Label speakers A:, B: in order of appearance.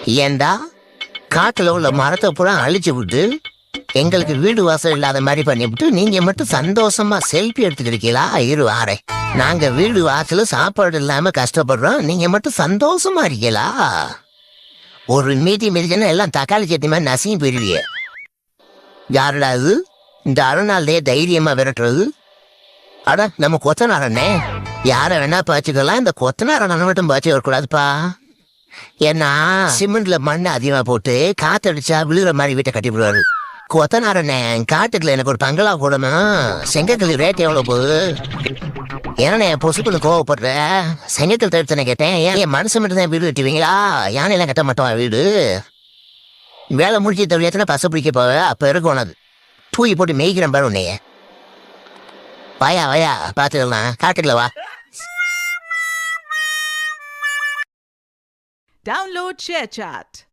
A: ஏண்டா காட்டுல உள்ள மரத்தை பூரா அழிச்சு விட்டு எங்களுக்கு வீடு வாசல் இல்லாத மாதிரி பண்ணிவிட்டு நீங்க மட்டும் சந்தோஷமா செல்ஃபி எடுத்துக்கிறீங்களா? இரு வாரே. நாங்க வீடு வாசல் சாப்பாடு இல்லாம கஷ்டப்படுறோம், நீங்க மட்டும் சந்தோஷமா இருக்கீங்களா? ஒரு மீதி மிதிச்சுன்னா எல்லாம் தக்காளி சட்னி மாதிரி நசிங்கி போயிருவிய. யாருடா இது இந்த அருணாலே தைரியமா விரட்டுறது? அட நம்ம கொத்தனாரண்ணே. யாரை வேணா பாய்ச்சிக்கலாம், இந்த கொத்தனாரண்ண மட்டும் பாய்ச்சி வரக்கூடாதுப்பா. ஏன்னா சிமெண்ட்ல மண்ணை அதிகமா போட்டு காத்தடிச்சா விழுகிற மாதிரி வீட்டை கட்டி விடுவாரு. கொத்தனாரண்ணே காட்டுக்குள்ள எனக்கு ஒரு பங்களா போடணும், செங்கக்கல் ரேட் எவ்வளவு போகுது? ஏன்னா பொசுக்குன்னு கோவப்படுற. செங்கக்கல் தடுத்துன கேட்டேன். ஏன் மனுஷன் மட்டும் தான் வீடு கட்டுவீங்களா? யானையெல்லாம் கட்ட மாட்டோம் வீடு. வேலை முடிச்சு தவிர பசை பிடிக்க போவ, அப்ப இருக்கும் உனது தூக்கி போட்டு மேய்க்கிறேன் பாரு உன்னைய. வாயா வாயா பாத்துக்கலாம், காட்டுக்குள்ள வா.
B: Download ShareChat.